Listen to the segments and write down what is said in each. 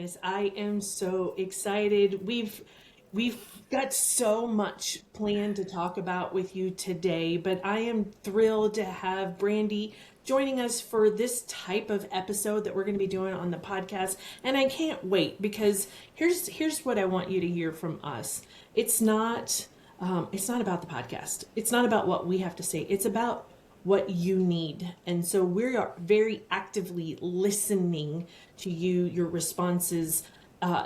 goodness, I am so excited. We've got so much planned to talk about with you today, but I am thrilled to have Brandy joining us for this type of episode that we're going to be doing on the podcast. And I can't wait because here's what I want you to hear from us. It's not about the podcast. It's not about what we have to say. It's about what you need. And so we are very actively listening to you, your responses,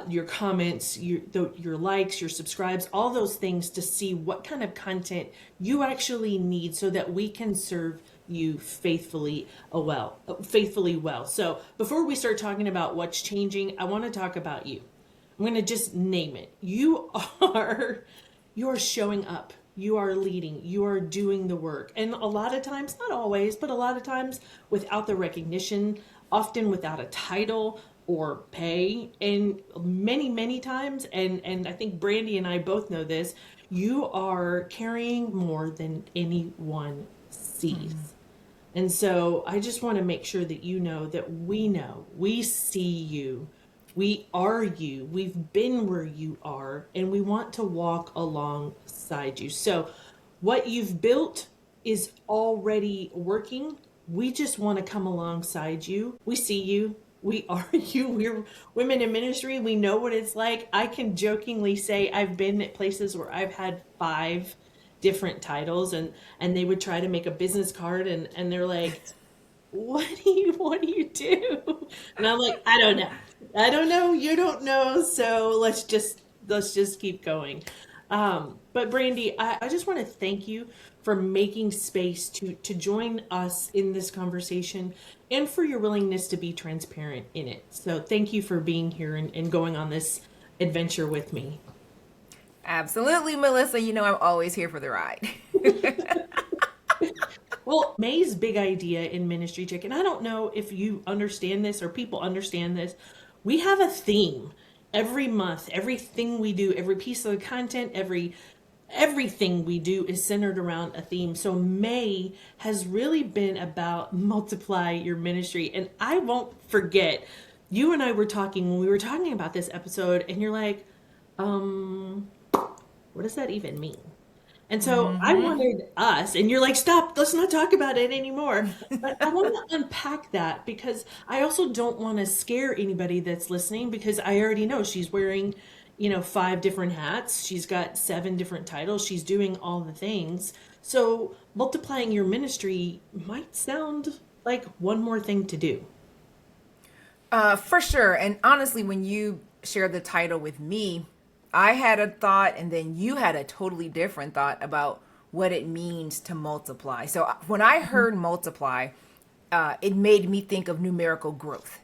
your comments, your likes, your subscribes, all those things to see what kind of content you actually need so that we can serve you faithfully well. So before we start talking about what's changing, I want to talk about you. I'm going to just name it. You are showing up. You are leading. You are doing the work. And a lot of times, not always, but a lot of times without the recognition, often without a title or pay. And many times, and I think Brandy and I both know this, you are carrying more than anyone sees. And so I just want to make sure that you know, we see you. We are you. We've been where you are, and we want to walk alongside you. So what you've built is already working. We just want to come alongside you. We see you. We are you. We're women in ministry. We know what it's like. I can jokingly say I've been at places where I've had 5 different titles, and they would try to make a business card, and they're like, what do you do? And I'm like, I don't know. You don't know. So let's just keep going. But Brandy, I just want to thank you for making space to join us in this conversation and for your willingness to be transparent in it. So thank you for being here and going on this adventure with me. Absolutely, Melissa. You know, I'm always here for the ride. Well, May's big idea in Ministry Chick, and I don't know if you understand this or people understand this. We have a theme every month. Everything we do, every piece of the content, everything we do is centered around a theme. So May has really been about multiply your ministry. And I won't forget, you and I were talking when we were talking about this episode, and you're like, what does that even mean? And so I wanted us, and you're like, stop, let's not talk about it anymore. But I want to unpack that because I also don't want to scare anybody that's listening, because I already know she's wearing, 5 different hats. She's got 7 different titles. She's doing all the things. So multiplying your ministry might sound like one more thing to do. For sure. And honestly, when you shared the title with me, I had a thought, and then you had a totally different thought about what it means to multiply. So when I heard multiply, it made me think of numerical growth.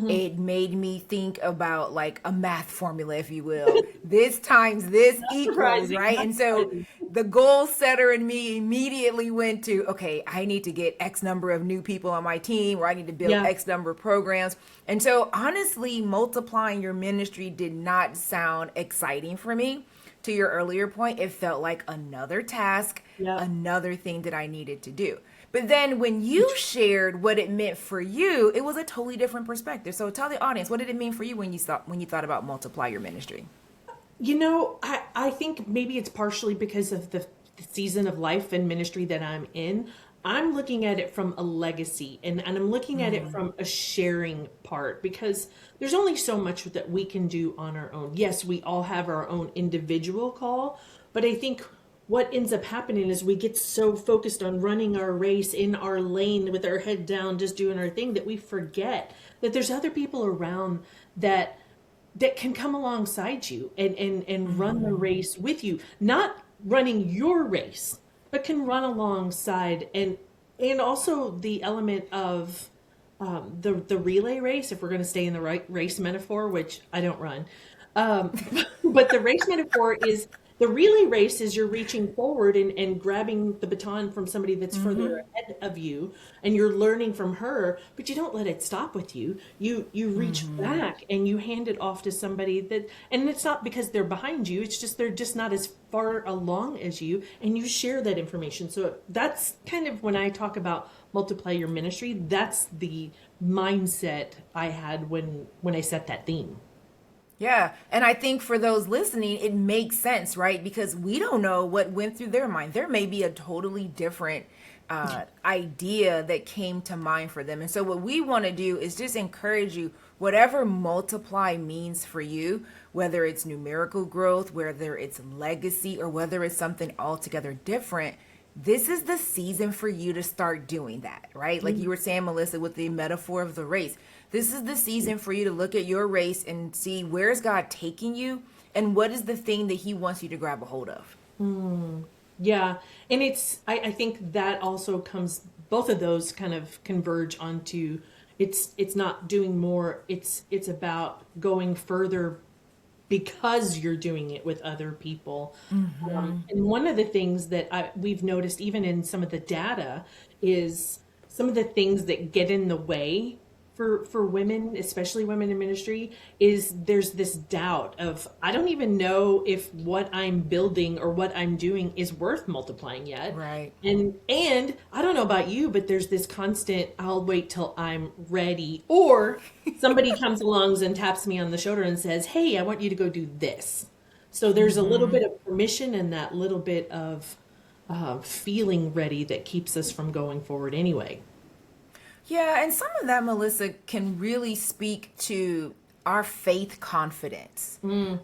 It made me think about like a math formula, if you will. This times this equals, right? And so the goal setter in me immediately went to, okay, I need to get X number of new people on my team, or I need to build X number of programs. And so honestly, multiplying your ministry did not sound exciting for me. To your earlier point, it felt like another task, another thing that I needed to do. But then when you shared what it meant for you, it was a totally different perspective. So tell the audience, what did it mean for you when you thought about multiply your ministry? I think maybe it's partially because of the season of life and ministry that I'm in. I'm looking at it from a legacy, and I'm looking at it from a sharing part, because there's only so much that we can do on our own. Yes, we all have our own individual call, but I think what ends up happening is we get so focused on running our race in our lane with our head down, just doing our thing, that we forget that there's other people around that can come alongside you and run the race with you, not running your race, but can run alongside. And also the element of the relay race, if we're going to stay in the right race metaphor, which I don't run. But the race metaphor is, the relay race is you're reaching forward and grabbing the baton from somebody that's further ahead of you, and you're learning from her, but you don't let it stop with you. You reach back and you hand it off to somebody that, and it's not because they're behind you, it's just they're just not as far along as you, and you share that information. So that's kind of, when I talk about multiply your ministry, that's the mindset I had when I set that theme. Yeah. And I think for those listening, it makes sense, right? Because we don't know what went through their mind. There may be a totally different idea that came to mind for them. And so, what we want to do is just encourage you, whatever multiply means for you, whether it's numerical growth, whether it's legacy, or whether it's something altogether different. This is the season for you to start doing that, right? Like you were saying, Melissa, with the metaphor of the race. This is the season for you to look at your race and see, where's God taking you and what is the thing that he wants you to grab a hold of. Yeah. And I think that also comes, both of those kind of converge onto it's not doing more. It's about going further because you're doing it with other people. And one of the things that we've noticed, even in some of the data, is some of the things that get in the way for women, especially women in ministry, is there's this doubt of, I don't even know if what I'm building or what I'm doing is worth multiplying yet. Right. And I don't know about you, but there's this constant, I'll wait till I'm ready. Or somebody comes along and taps me on the shoulder and says, hey, I want you to go do this. So there's a little bit of permission and that little bit of feeling ready that keeps us from going forward anyway. Yeah, and some of that, Melissa, can really speak to our faith confidence.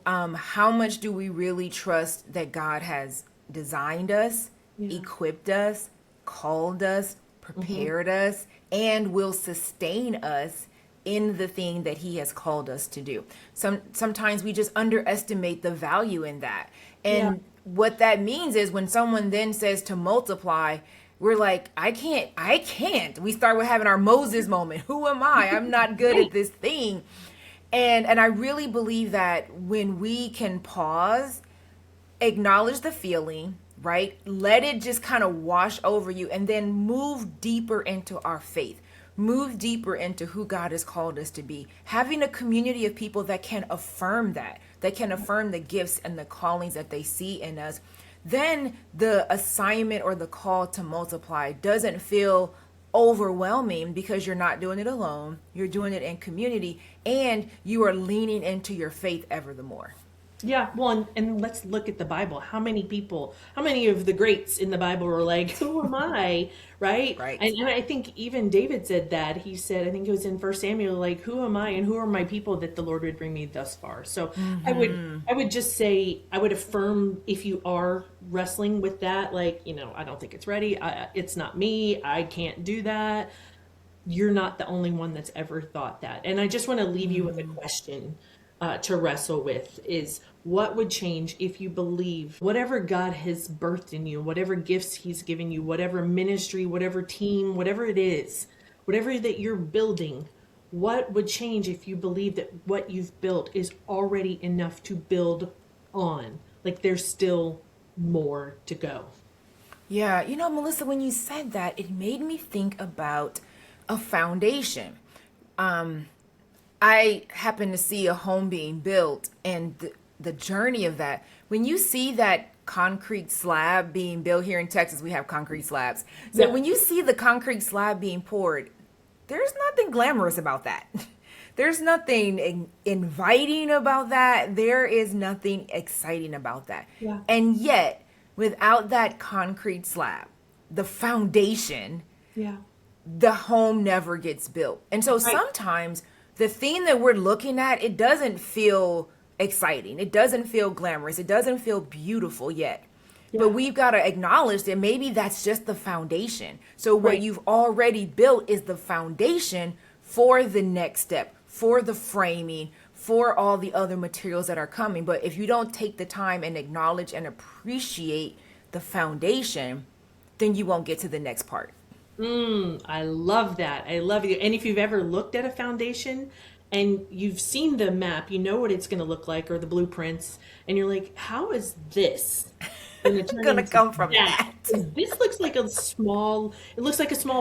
How much do we really trust that God has designed us, equipped us, called us, prepared us, and will sustain us in the thing that he has called us to do? Sometimes we just underestimate the value in that. And what that means is when someone then says to multiply, we're like, I can't. We start with having our Moses moment. Who am I? I'm not good at this thing. And I really believe that when we can pause, acknowledge the feeling, right? Let it just kind of wash over you and then move deeper into our faith. Move deeper into who God has called us to be. Having a community of people that can affirm that can affirm the gifts and the callings that they see in us. Then the assignment or the call to multiply doesn't feel overwhelming because you're not doing it alone. You're doing it in community and you are leaning into your faith ever the more. Yeah, well, and let's look at the Bible. How many of the greats in the Bible were like, who am I? Right? Right. And I think even David said that. He said, I think it was in First Samuel, like, who am I and who are my people that the Lord would bring me thus far? So I would just say, I would affirm if you are wrestling with that, like, I don't think it's ready. It's not me. I can't do that. You're not the only one that's ever thought that. And I just want to leave you with a question to wrestle with is, what would change if you believe whatever God has birthed in you, whatever gifts he's given you, whatever ministry, whatever team, whatever it is, whatever that you're building, what would change if you believe that what you've built is already enough to build on? Like there's still more to go. Yeah, Melissa, when you said that, it made me think about a foundation. I happened to see a home being built and the journey of that. When you see that concrete slab being built here in Texas, we have concrete slabs. So when you see the concrete slab being poured, there's nothing glamorous about that. There's nothing inviting about that. There is nothing exciting about that. Yeah. And yet, without that concrete slab, the foundation, the home never gets built. And so sometimes the thing that we're looking at, it doesn't feel exciting. It doesn't feel glamorous. It doesn't feel beautiful yet. Yeah. But we've got to acknowledge that maybe that's just the foundation. So what you've already built is the foundation for the next step, for the framing, for all the other materials that are coming. But if you don't take the time and acknowledge and appreciate the foundation, then you won't get to the next part. I love that. I love you. And if you've ever looked at a foundation and you've seen the map, you know what it's going to look like or the blueprints, and you're like, how is this going to come from that? This looks like a small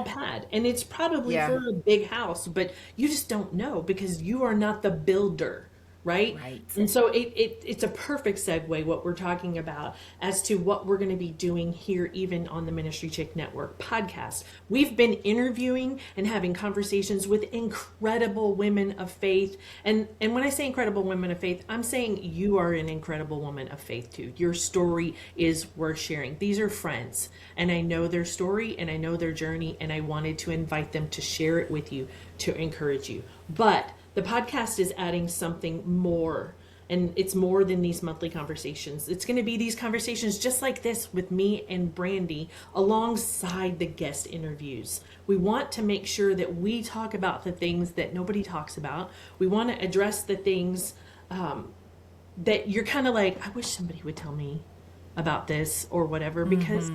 pad, and it's probably for a big house, but you just don't know because you are not the builder. right? Right. And so it's a perfect segue what we're talking about as to what we're going to be doing here, even on the Ministry Chick Network podcast. We've been interviewing and having conversations with incredible women of faith. And when I say incredible women of faith, I'm saying you are an incredible woman of faith too. Your story is worth sharing. These are friends, and I know their story and I know their journey, and I wanted to invite them to share it with you, to encourage you. But the podcast is adding something more, and it's more than these monthly conversations. It's going to be these conversations just like this with me and Brandy alongside the guest interviews. We want to make sure that we talk about the things that nobody talks about. We want to address the things that you're kind of like, I wish somebody would tell me about this or whatever, because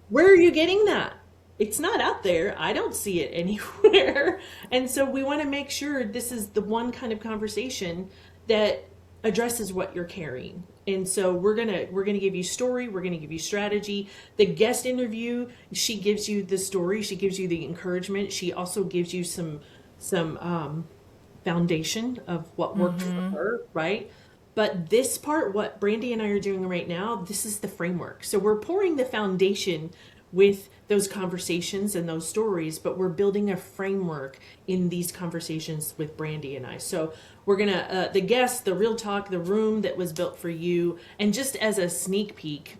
where are you getting that? It's not out there. I don't see it anywhere. And so we want to make sure this is the one kind of conversation that addresses what you're carrying. And so we're going to give you story, we're going to give you strategy. The guest interview, she gives you the story, she gives you the encouragement. She also gives you some foundation of what worked for her, right? But this part, what Brandy and I are doing right now, this is the framework. So we're pouring the foundation with those conversations and those stories, but we're building a framework in these conversations with Brandy and I. So we're gonna the guest, the real talk, the room that was built for you. And just as a sneak peek,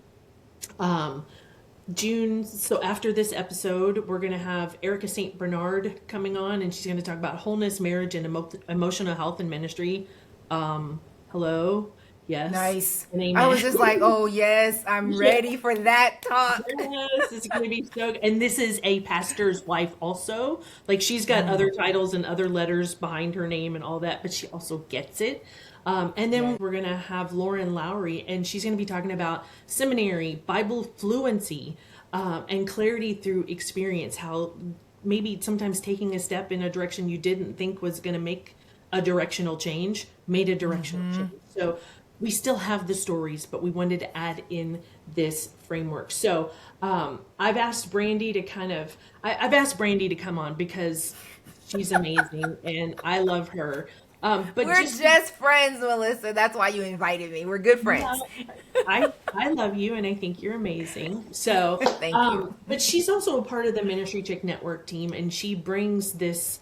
June, so after this episode, we're gonna have Erica St. Bernard coming on, and she's gonna talk about wholeness, marriage, and emotional health and ministry. Hello. Yes. Nice. And amen. I was just like, oh yes, I'm ready for that talk. Yes, it's going to be so good. And this is a pastor's wife also. Like, she's got other titles and other letters behind her name and all that, but she also gets it. And then we're going to have Lauren Lowry, and she's going to be talking about seminary, Bible fluency, and clarity through experience, how maybe sometimes taking a step in a direction you didn't think was going to make a directional change made a directional change. So we still have the stories, but we wanted to add in this framework. So I've asked Brandy to I've asked Brandy to come on because she's amazing and I love her. But we're just friends, Melissa. That's why you invited me. We're good friends. I love you and I think you're amazing. So thank you. But she's also a part of the Ministry Chick Network team, and she brings this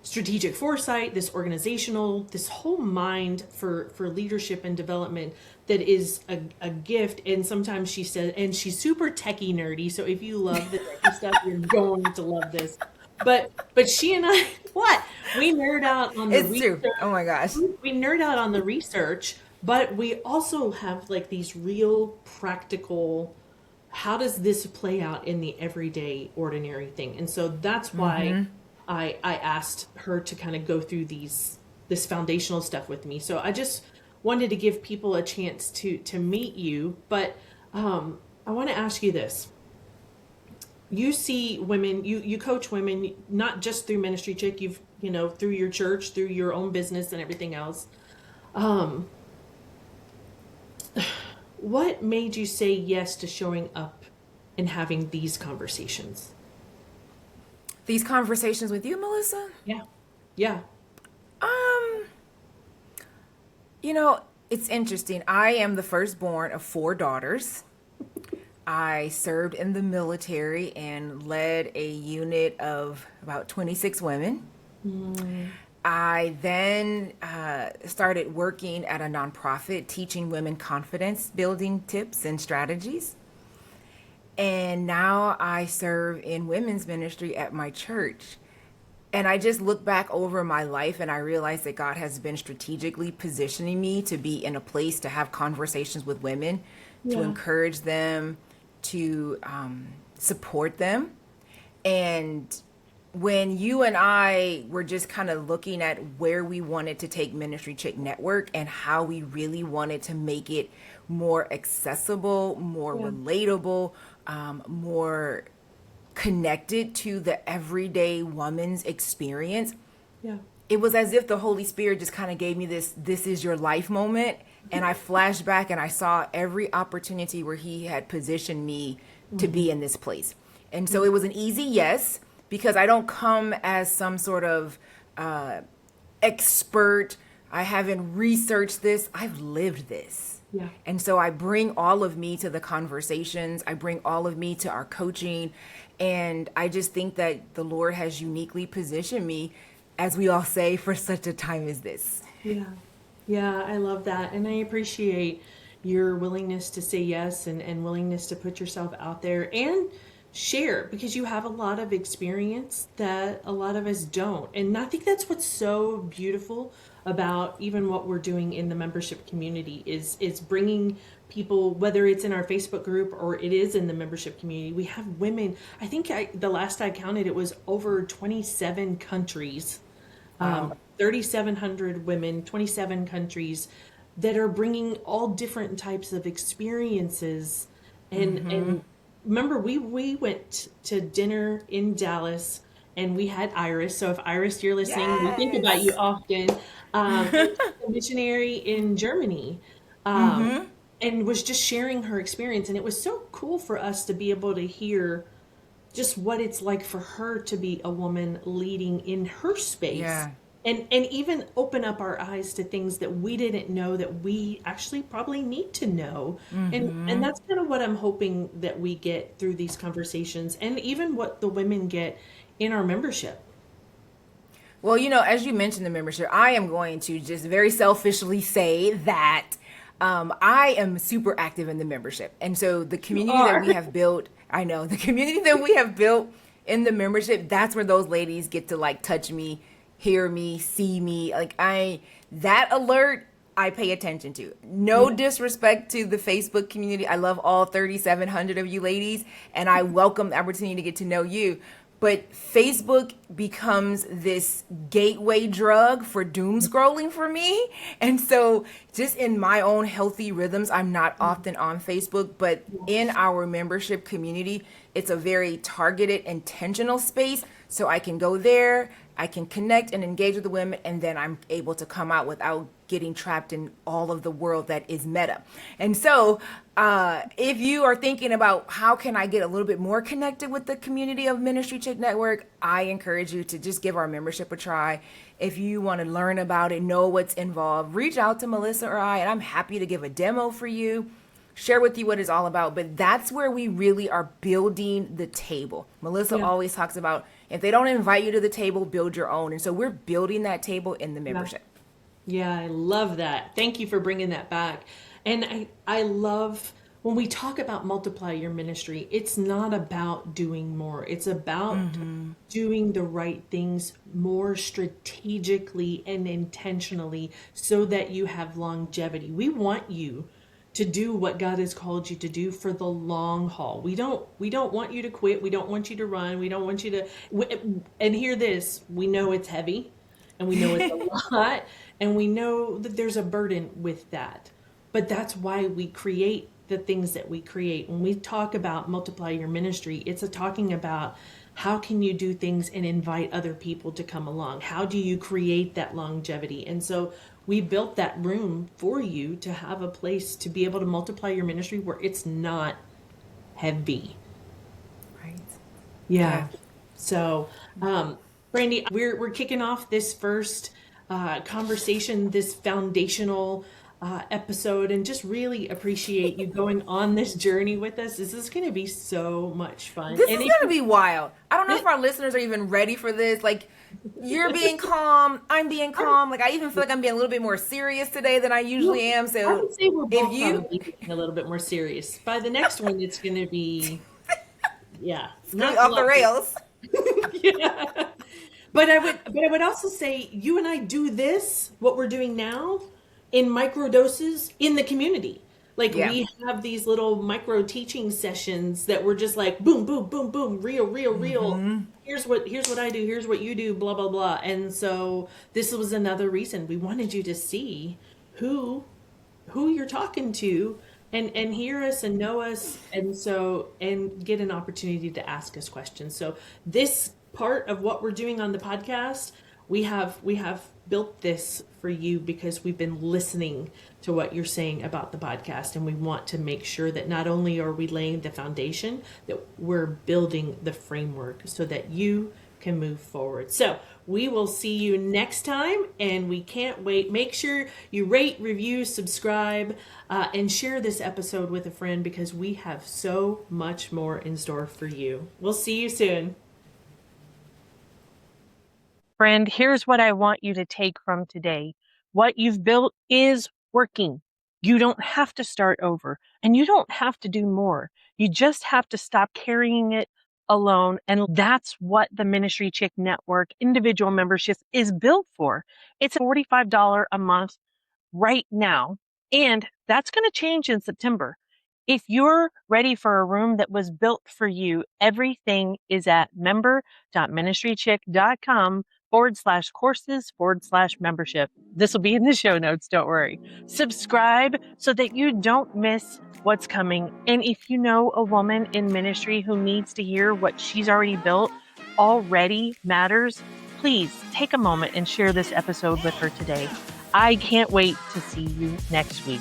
strategic foresight, this organizational, this whole mind for leadership and development that is a gift. And sometimes she said, and she's super techie nerdy. So if you love the techie stuff, you're going to love this. But she and I, we nerd out on the research. True. Oh my gosh. We nerd out on the research, but we also have like these real practical, how does this play out in the everyday ordinary thing? And so that's why I asked her to kind of go through this foundational stuff with me. So I just wanted to give people a chance to meet you. But I want to ask you this. You see women, you coach women, not just through Ministry Chick, through your church, through your own business and everything else. What made you say yes to showing up and having these conversations? These conversations with you, Melissa? Yeah. It's interesting. I am the firstborn of 4 daughters. I served in the military and led a unit of about 26 women. I then started working at a nonprofit teaching women confidence building tips and strategies. And now I serve in women's ministry at my church. And I just look back over my life and I realize that God has been strategically positioning me to be in a place to have conversations with women, to encourage them, to support them. And when you and I were just kind of looking at where we wanted to take Ministry Chick Network and how we really wanted to make it more accessible, more relatable, more connected to the everyday woman's experience. It was as if the Holy Spirit just kind of gave me this is your life moment. And I flashed back and I saw every opportunity where he had positioned me to be in this place. And so it was an easy yes, because I don't come as some sort of expert I haven't researched this. I've lived this. Yeah. And so I bring all of me to the conversations. I bring all of me to our coaching. And I just think that the Lord has uniquely positioned me, as we all say, for such a time as this. Yeah. Yeah, I love that. And I appreciate your willingness to say yes and willingness to put yourself out there and share because you have a lot of experience that a lot of us don't. And I think that's what's so beautiful about even what we're doing in the membership community is bringing people, whether it's in our Facebook group or it is in the membership community. We have women. I think the last I counted, it was over 27 countries. Wow. 3,700 women, 27 countries that are bringing all different types of experiences. And remember, we went to dinner in Dallas and we had Iris. So if Iris, you're listening, we think about you Yes. often. A missionary in Germany. And was just sharing her experience. And it was so cool for us to be able to hear just what it's like for her to be a woman leading in her space. Yeah. And even open up our eyes to things that we didn't know that we actually probably need to know. And that's kind of what I'm hoping that we get through these conversations and even what the women get in our membership. Well, as you mentioned the membership, I am going to just very selfishly say that I am super active in the membership. And so the community that we have built, I know, the community that we have built in the membership, that's where those ladies get to like touch me, hear me, see me. That alert, I pay attention to. No disrespect to the Facebook community. I love all 3,700 of you ladies, and I welcome the opportunity to get to know you. But Facebook becomes this gateway drug for doom scrolling for me. And so just in my own healthy rhythms, I'm not often on Facebook, but in our membership community, it's a very targeted, intentional space. So I can go there, I can connect and engage with the women, and then I'm able to come out without getting trapped in all of the world that is meta. And so if you are thinking about how can I get a little bit more connected with the community of Ministry Chick Network, I encourage you to just give our membership a try. If you want to learn about it, know what's involved, reach out to Melissa or I, and I'm happy to give a demo for you, share with you what it's all about. But that's where we really are building the table. Melissa always talks about if they don't invite you to the table, build your own. And so we're building that table in the membership. Yeah, I love that. Thank you for bringing that back. And I love when we talk about multiply your ministry, it's not about doing more. It's about doing the right things more strategically and intentionally so that you have longevity. We want you to do what God has called you to do for the long haul. We don't want you to quit. We don't want you to run. We don't want you to, and hear this, we know it's heavy and we know it's a lot and we know that there's a burden with that. But that's why we create the things that we create. When we talk about multiply your ministry, it's talking about how can you do things and invite other people to come along? How do you create that longevity? And so we built that room for you to have a place to be able to multiply your ministry where it's not heavy. Right. Yeah. So, Brandy, we're kicking off this first conversation, this foundational episode, and just really appreciate you going on this journey with us. This is going to be so much fun. This is going to be wild. I don't know if our listeners are even ready for this. Like, you're being calm, I'm being calm. Like, I even feel like I'm being a little bit more serious today than I usually am. I So would say we're both if probably getting a little bit more serious. By the next one, it's going to be, not off the fluffy. rails. Yeah. But I would also say you and I do this, what we're doing now, in micro doses in the community. Like we have these little micro teaching sessions that we're just like boom, boom, boom, boom, real. Here's what I do, here's what you do, blah, blah, blah. And so this was another reason we wanted you to see who you're talking to and hear us and know us and get an opportunity to ask us questions. So this part of what we're doing on the podcast, we have built this for you because we've been listening to what you're saying about the podcast, and we want to make sure that not only are we laying the foundation, that we're building the framework so that you can move forward. So We will see you next time, and we can't wait. Make sure you rate, review, subscribe, and share this episode with a friend because we have so much more in store for you. We'll see you soon. Friend, here's what I want you to take from today. What you've built is working. You don't have to start over, and you don't have to do more. You just have to stop carrying it alone. And that's what the Ministry Chick Network individual membership is built for. It's $45 a month right now. And that's going to change in September. If you're ready for a room that was built for you, everything is at member.ministrychick.com/courses/membership. This will be in the show notes, don't worry. Subscribe so that you don't miss what's coming. And if you know a woman in ministry who needs to hear what she's already built already matters, please take a moment and share this episode with her today. I can't wait to see you next week.